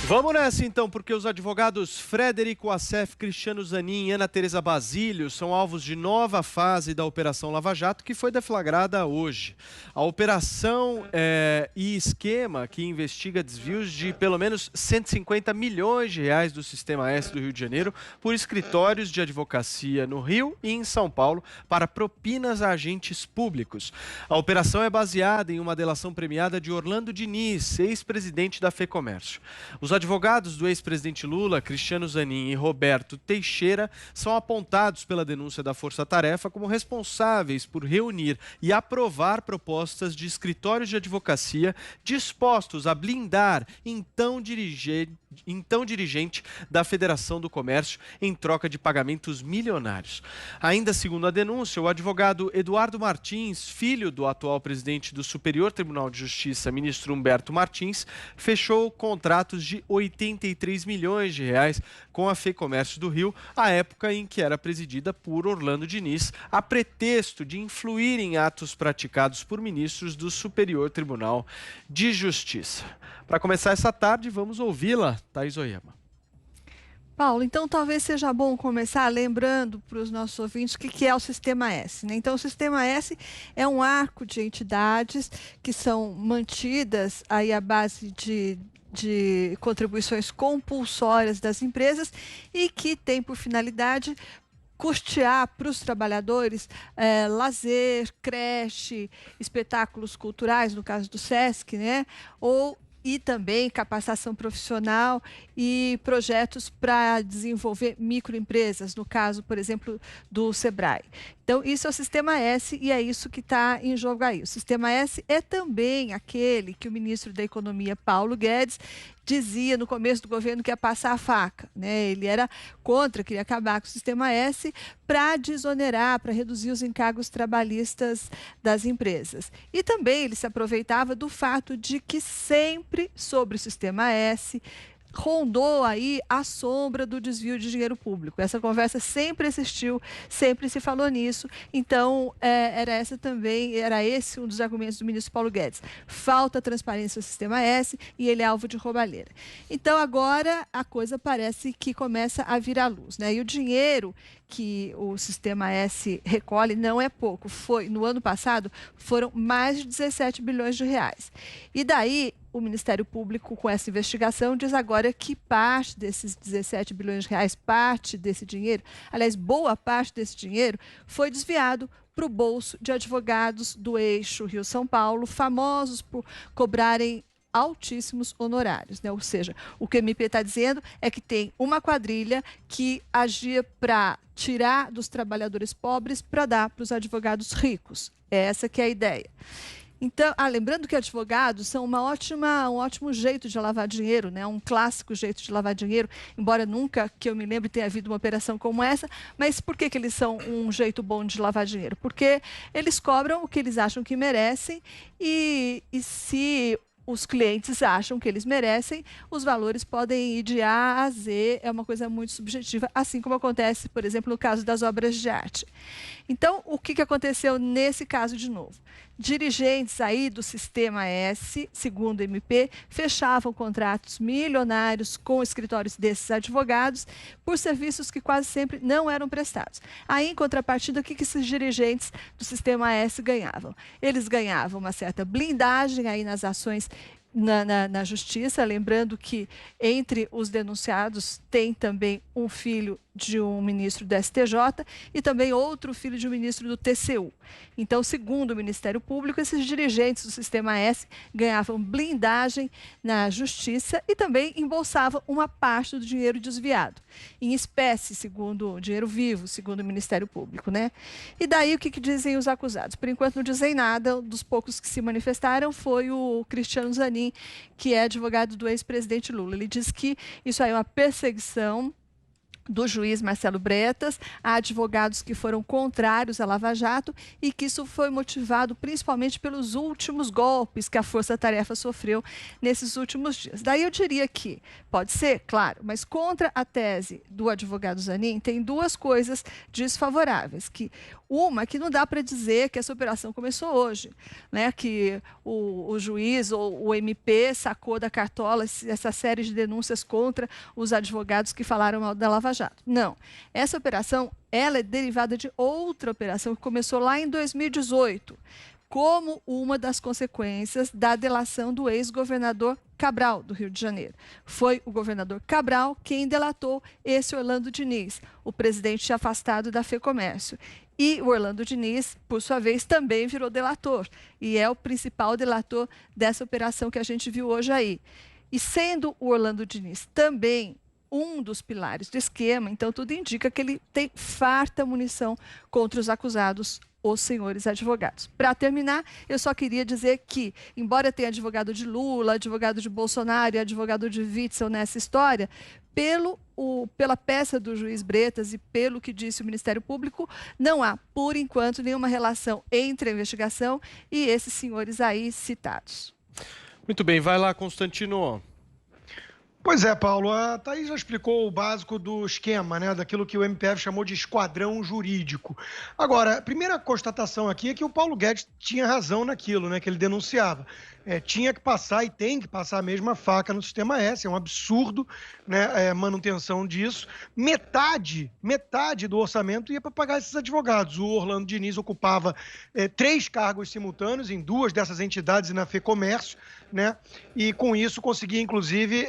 Vamos nessa então, porque os advogados Frederico Assef, Cristiano Zanin e Ana Teresa Basílio são alvos de nova fase da Operação Lava Jato, que foi deflagrada hoje. A operação e esquema que investiga desvios de pelo menos 150 milhões de reais do Sistema S do Rio de Janeiro por escritórios de advocacia no Rio e em São Paulo para propinas a agentes públicos. A operação é baseada em uma delação premiada de Orlando Diniz, ex-presidente da FEComércio. Os advogados do ex-presidente Lula, Cristiano Zanin e Roberto Teixeira, são apontados pela denúncia da Força Tarefa como responsáveis por reunir e aprovar propostas de escritórios de advocacia dispostos a blindar então dirigente da Federação do Comércio em troca de pagamentos milionários. Ainda segundo a denúncia, o advogado Eduardo Martins, filho do atual presidente do Superior Tribunal de Justiça, ministro Humberto Martins, fechou contratos de 83 milhões de reais com a FEComércio do Rio, à época em que era presidida por Orlando Diniz, a pretexto de influir em atos praticados por ministros do Superior Tribunal de Justiça. Para começar essa tarde, vamos ouvi-la, Thaís Oyama. Paulo, então talvez seja bom começar lembrando para os nossos ouvintes o que é o Sistema S, né? Então, o Sistema S é um arco de entidades que são mantidas aí à base de contribuições compulsórias das empresas e que tem por finalidade custear para os trabalhadores lazer, creche, espetáculos culturais, no caso do SESC, né? E também capacitação profissional e projetos para desenvolver microempresas, no caso, por exemplo, do Sebrae. Então, isso é o Sistema S e é isso que está em jogo aí. O Sistema S é também aquele que o ministro da Economia, Paulo Guedes, dizia no começo do governo que ia passar a faca, né? Ele era contra, queria acabar com o Sistema S para desonerar, para reduzir os encargos trabalhistas das empresas. E também ele se aproveitava do fato de que sempre sobre o Sistema S rondou aí a sombra do desvio de dinheiro público. Essa conversa sempre existiu, sempre se falou nisso. Então, era esse um dos argumentos do ministro Paulo Guedes. Falta transparência no Sistema S e ele é alvo de roubalheira. Então, agora a coisa parece que começa a vir à luz, né? E o dinheiro que o Sistema S recolhe não é pouco. No ano passado, foram mais de 17 bilhões de reais. E daí, o Ministério Público, com essa investigação, diz agora que parte desses 17 bilhões de reais, parte desse dinheiro, aliás, boa parte desse dinheiro, foi desviado para o bolso de advogados do eixo Rio-São Paulo, famosos por cobrarem altíssimos honorários, né? Ou seja, o que o MP está dizendo é que tem uma quadrilha que agia para tirar dos trabalhadores pobres para dar para os advogados ricos. Essa que é a ideia. Então, lembrando que advogados são um ótimo jeito de lavar dinheiro, né? Um clássico jeito de lavar dinheiro, embora nunca, que eu me lembre, tenha havido uma operação como essa. Mas por que eles são um jeito bom de lavar dinheiro? Porque eles cobram o que eles acham que merecem e se os clientes acham que eles merecem, os valores podem ir de A a Z, é uma coisa muito subjetiva, assim como acontece, por exemplo, no caso das obras de arte. Então, o que aconteceu nesse caso de novo? Dirigentes aí do Sistema S, segundo o MP, fechavam contratos milionários com escritórios desses advogados por serviços que quase sempre não eram prestados. Aí, em contrapartida, o que esses dirigentes do Sistema S ganhavam? Eles ganhavam uma certa blindagem aí nas ações na justiça, lembrando que entre os denunciados tem também um filho de um ministro do STJ e também outro filho de um ministro do TCU. Então, segundo o Ministério Público, esses dirigentes do Sistema S ganhavam blindagem na justiça e também embolsavam uma parte do dinheiro desviado, em espécie, segundo dinheiro vivo, segundo o Ministério Público, né? E daí o que dizem os acusados? Por enquanto não dizem nada, dos poucos que se manifestaram foi o Cristiano Zanin, que é advogado do ex-presidente Lula. Ele diz que isso aí é uma perseguição do juiz Marcelo Bretas a advogados que foram contrários à Lava Jato e que isso foi motivado principalmente pelos últimos golpes que a Força Tarefa sofreu nesses últimos dias. Daí eu diria que pode ser, claro, mas contra a tese do advogado Zanin tem duas coisas desfavoráveis, que Uma que não dá para dizer que essa operação começou hoje, né? Que o juiz ou o MP sacou da cartola essa série de denúncias contra os advogados que falaram mal da Lava Jato. Não. Essa operação ela é derivada de outra operação que começou lá em 2018, como uma das consequências da delação do ex-governador Cabral, do Rio de Janeiro. Foi o governador Cabral quem delatou esse Orlando Diniz, o presidente afastado da FEComércio. E o Orlando Diniz, por sua vez, também virou delator e é o principal delator dessa operação que a gente viu hoje aí. E sendo o Orlando Diniz também um dos pilares do esquema, então tudo indica que ele tem farta munição contra os acusados, os senhores advogados. Para terminar, eu só queria dizer que, embora tenha advogado de Lula, advogado de Bolsonaro e advogado de Witzel nessa história, pela peça do juiz Bretas e pelo que disse o Ministério Público, não há, por enquanto, nenhuma relação entre a investigação e esses senhores aí citados. Muito bem, vai lá, Constantino. Pois é, Paulo, a Thaís já explicou o básico do esquema, né, daquilo que o MPF chamou de esquadrão jurídico. Agora, a primeira constatação aqui é que o Paulo Guedes tinha razão naquilo, né, que ele denunciava. Tinha que passar e tem que passar a mesma faca no Sistema S, é um absurdo, né, manutenção disso. Metade do orçamento ia para pagar esses advogados. O Orlando Diniz ocupava 3 cargos simultâneos em 2 dessas entidades e na FEComércio, né, e com isso conseguia, inclusive,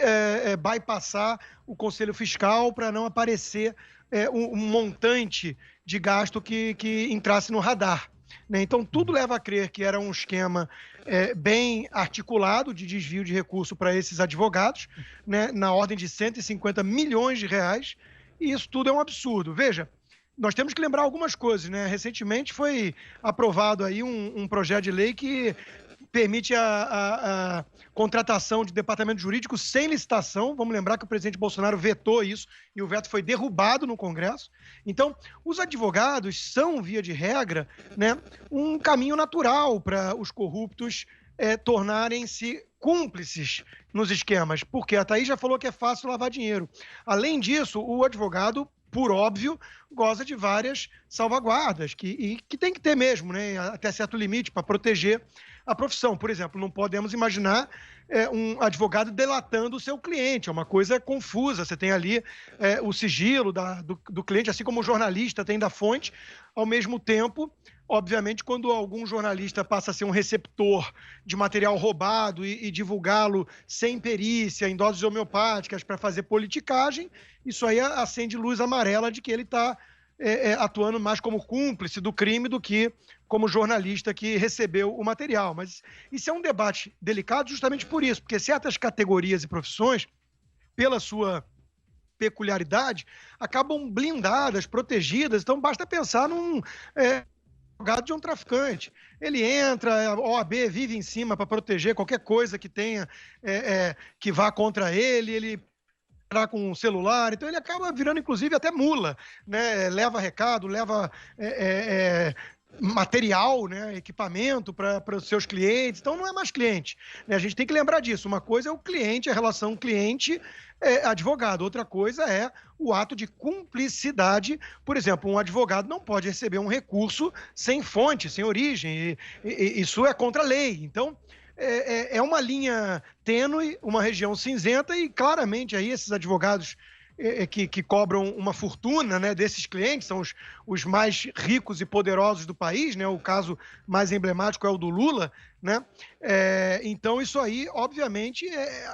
bypassar o Conselho Fiscal para não aparecer um montante de gasto que entrasse no radar. Né? Então, tudo leva a crer que era um esquema bem articulado de desvio de recurso para esses advogados, né? Na ordem de 150 milhões de reais, e isso tudo é um absurdo. Veja, nós temos que lembrar algumas coisas, né? Recentemente foi aprovado aí um projeto de lei que permite a contratação de departamento jurídico sem licitação. Vamos lembrar que o presidente Bolsonaro vetou isso e o veto foi derrubado no Congresso. Então, os advogados são, via de regra, né, um caminho natural para os corruptos tornarem-se cúmplices nos esquemas, porque a Thaís já falou que é fácil lavar dinheiro. Além disso, o advogado, por óbvio, goza de várias salvaguardas, que tem que ter mesmo, né, até certo limite, para proteger a profissão. Por exemplo, não podemos imaginar um advogado delatando o seu cliente, é uma coisa confusa. Você tem ali o sigilo do cliente, assim como o jornalista tem da fonte. Ao mesmo tempo, obviamente, quando algum jornalista passa a ser um receptor de material roubado e divulgá-lo sem perícia, em doses homeopáticas para fazer politicagem, isso aí acende luz amarela de que ele está atuando mais como cúmplice do crime do que como jornalista que recebeu o material. Mas isso é um debate delicado justamente por isso, porque certas categorias e profissões, pela sua peculiaridade, acabam blindadas, protegidas. Então basta pensar num advogado de um traficante. Ele entra, a OAB vive em cima para proteger qualquer coisa que tenha, que vá contra ele com um celular, então ele acaba virando, inclusive, até mula, né? Leva recado, leva material, né? Equipamento para os seus clientes, então não é mais cliente, né? A gente tem que lembrar disso. Uma coisa é o cliente, a relação cliente-advogado, outra coisa é o ato de cumplicidade. Por exemplo, um advogado não pode receber um recurso sem fonte, sem origem, e isso é contra a lei. Então, é uma linha tênue, uma região cinzenta, e claramente aí esses advogados que cobram uma fortuna, né, desses clientes, são os mais ricos e poderosos do país, né? O caso mais emblemático é o do Lula, né? Então isso aí, obviamente,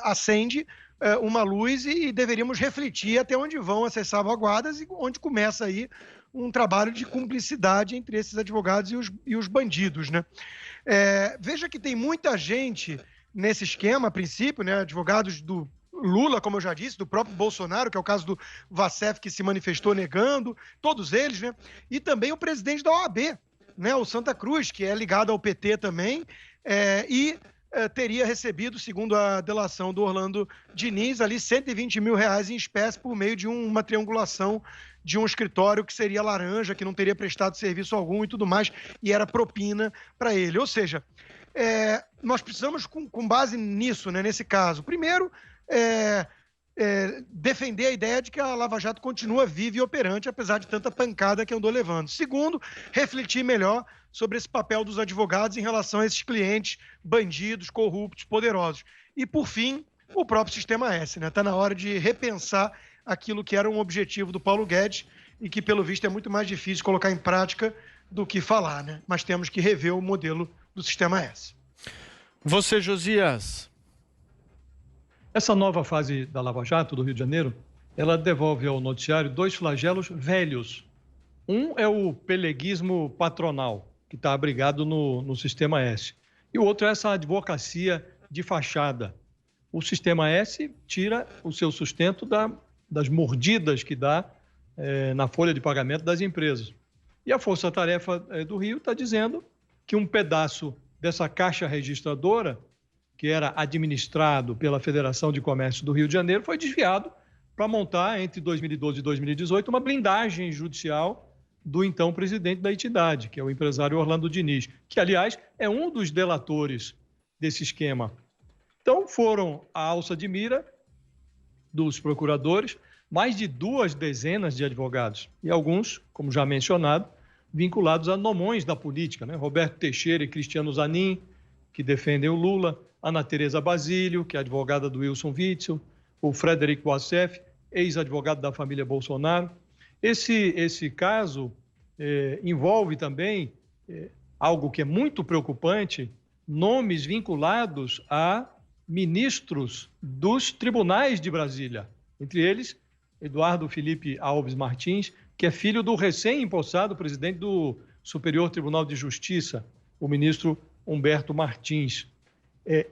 acende uma luz e deveríamos refletir até onde vão essas salvaguardas e onde começa aí um trabalho de cumplicidade entre esses advogados e os bandidos, né? Veja que tem muita gente nesse esquema, a princípio, né? Advogados do Lula, como eu já disse, do próprio Bolsonaro, que é o caso do Vacef, que se manifestou negando, todos eles, né? E também o presidente da OAB, né? O Santa Cruz, que é ligado ao PT também, teria recebido, segundo a delação do Orlando Diniz, ali 120 mil reais em espécie por meio de uma triangulação de um escritório que seria laranja, que não teria prestado serviço algum e tudo mais, e era propina para ele. Ou seja, nós precisamos, com base nisso, né, nesse caso, primeiro, defender a ideia de que a Lava Jato continua viva e operante, apesar de tanta pancada que andou levando. Segundo, refletir melhor sobre esse papel dos advogados em relação a esses clientes bandidos, corruptos, poderosos. E, por fim, o próprio Sistema S, né? Está na hora de repensar aquilo que era um objetivo do Paulo Guedes e que, pelo visto, é muito mais difícil colocar em prática do que falar, né? Mas temos que rever o modelo do Sistema S. Você, Josias. Essa nova fase da Lava Jato do Rio de Janeiro, ela devolve ao noticiário 2 flagelos velhos. Um é o peleguismo patronal, que está abrigado no Sistema S. E o outro é essa advocacia de fachada. O Sistema S tira o seu sustento das mordidas que dá na folha de pagamento das empresas. E a Força Tarefa do Rio está dizendo que um pedaço dessa caixa registradora, que era administrado pela Federação de Comércio do Rio de Janeiro, foi desviado para montar, entre 2012 e 2018, uma blindagem judicial do então presidente da entidade, que é o empresário Orlando Diniz, que, aliás, é um dos delatores desse esquema. Então, foram à alça de mira dos procuradores mais de 2 dezenas de advogados, e alguns, como já mencionado, vinculados a nomões da política, né? Roberto Teixeira e Cristiano Zanin, que defendem o Lula, Ana Tereza Basílio, que é advogada do Wilson Witzel, o Frederico Wassef, ex-advogado da família Bolsonaro. Esse caso envolve também algo que é muito preocupante, nomes vinculados a ministros dos tribunais de Brasília. Entre eles, Eduardo Felipe Alves Martins, que é filho do recém-empossado presidente do Superior Tribunal de Justiça, o ministro Humberto Martins.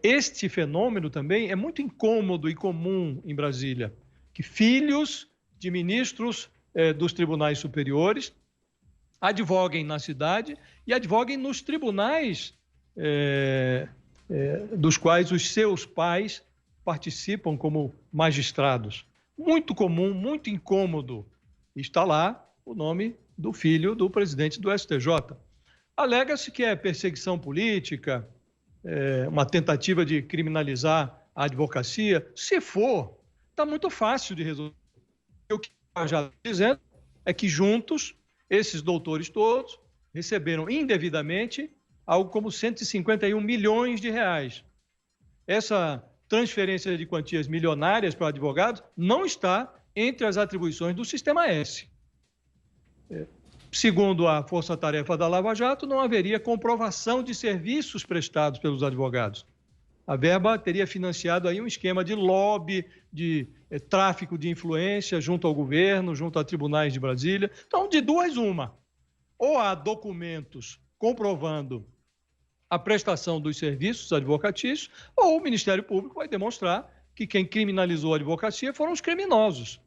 Este fenômeno também é muito incômodo e comum em Brasília, que filhos de ministros dos tribunais superiores advoguem na cidade e advoguem nos tribunais dos quais os seus pais participam como magistrados. Muito comum, muito incômodo. Está lá o nome do filho do presidente do STJ. Alega-se que é perseguição política, uma tentativa de criminalizar a advocacia. Se for, está muito fácil de resolver. O que eu já estou dizendo é que juntos, esses doutores todos receberam indevidamente algo como 151 milhões de reais. Essa transferência de quantias milionárias para advogados não está entre as atribuições do Sistema S. Segundo a Força Tarefa da Lava Jato, não haveria comprovação de serviços prestados pelos advogados. A verba teria financiado aí um esquema de lobby, de tráfico de influência junto ao governo, junto a tribunais de Brasília. Então, de duas, uma. Ou há documentos comprovando a prestação dos serviços advocatícios, ou o Ministério Público vai demonstrar que quem criminalizou a advocacia foram os criminosos,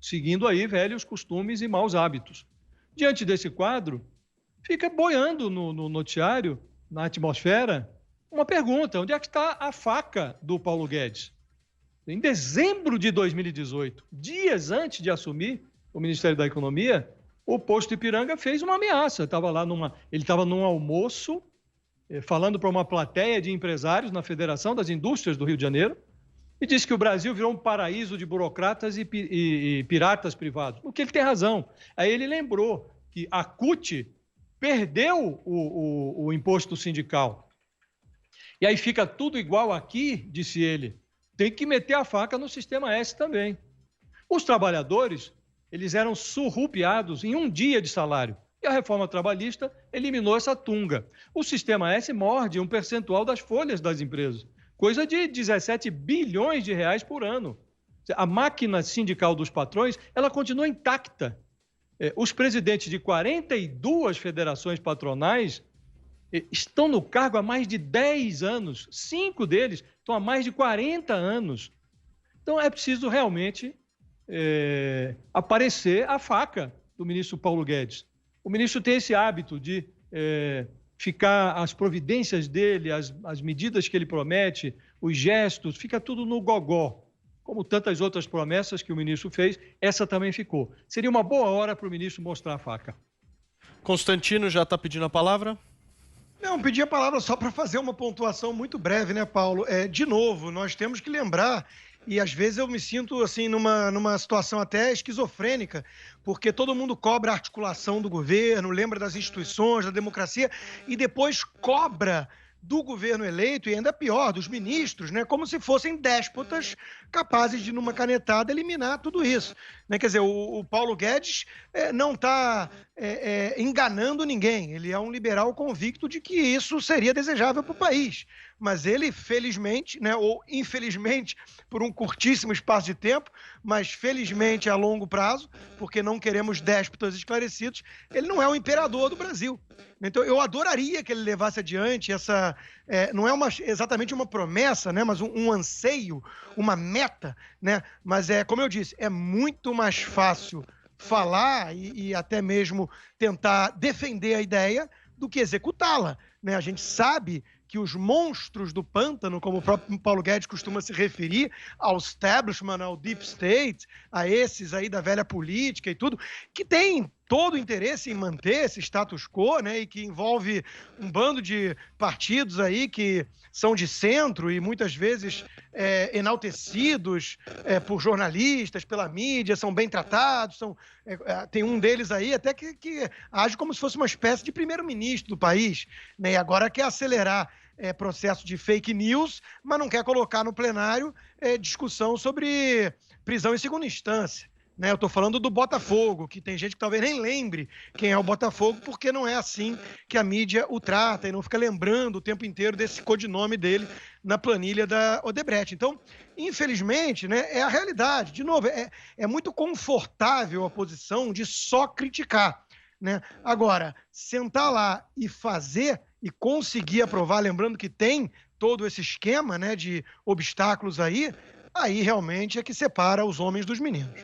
seguindo aí velhos costumes e maus hábitos. Diante desse quadro, fica boiando no noticiário, na atmosfera, uma pergunta: onde é que está a faca do Paulo Guedes? Em dezembro de 2018, dias antes de assumir o Ministério da Economia, o posto Ipiranga fez uma ameaça. Ele estava num almoço, falando para uma plateia de empresários na Federação das Indústrias do Rio de Janeiro, e disse que o Brasil virou um paraíso de burocratas e piratas privados. O que ele tem razão. Aí ele lembrou que a CUT perdeu o imposto sindical. E aí fica tudo igual aqui, disse ele. Tem que meter a faca no Sistema S também. Os trabalhadores, eles eram surrupiados em um dia de salário. E a reforma trabalhista eliminou essa tunga. O Sistema S morde um percentual das folhas das empresas, coisa de 17 bilhões de reais por ano. A máquina sindical dos patrões, ela continua intacta. Os presidentes de 42 federações patronais estão no cargo há mais de 10 anos. 5 deles estão há mais de 40 anos. Então, é preciso realmente aparecer a faca do ministro Paulo Guedes. O ministro tem esse hábito de ficar as providências dele, as medidas que ele promete, os gestos, fica tudo no gogó. Como tantas outras promessas que o ministro fez, essa também ficou. Seria uma boa hora para o ministro mostrar a faca. Constantino já está pedindo a palavra? Não, pedi a palavra só para fazer uma pontuação muito breve, né, Paulo? De novo, nós temos que lembrar e às vezes eu me sinto assim numa situação até esquizofrênica, porque todo mundo cobra a articulação do governo, lembra das instituições, da democracia, e depois cobra do governo eleito, e ainda pior, dos ministros, né, como se fossem déspotas capazes de, numa canetada, eliminar tudo isso. Né? Quer dizer, o Paulo Guedes não está enganando ninguém, ele é um liberal convicto de que isso seria desejável para o país. Mas ele, felizmente, né, ou infelizmente, por um curtíssimo espaço de tempo, mas felizmente a longo prazo, porque não queremos déspotas esclarecidos, ele não é o imperador do Brasil. Então, eu adoraria que ele levasse adiante essa... não é exatamente uma promessa, né, mas um anseio, uma meta, né? Mas, como eu disse, é muito mais fácil falar e até mesmo tentar defender a ideia do que executá-la. Né? A gente sabe que os monstros do pântano, como o próprio Paulo Guedes costuma se referir, ao establishment, ao deep state, a esses aí da velha política e tudo, que tem todo o interesse em manter esse status quo, né, e que envolve um bando de partidos aí que são de centro e muitas vezes enaltecidos por jornalistas, pela mídia, são bem tratados, tem um deles aí até que age como se fosse uma espécie de primeiro-ministro do país, né, e agora quer acelerar processo de fake news, mas não quer colocar no plenário discussão sobre prisão em segunda instância. Né, eu estou falando do Botafogo, que tem gente que talvez nem lembre quem é o Botafogo, porque não é assim que a mídia o trata e não fica lembrando o tempo inteiro desse codinome dele na planilha da Odebrecht. Então, infelizmente, né, é a realidade. De novo, é muito confortável a posição de só criticar. Né? Agora, sentar lá e fazer e conseguir aprovar, lembrando que tem todo esse esquema, né, de obstáculos aí realmente é que separa os homens dos meninos.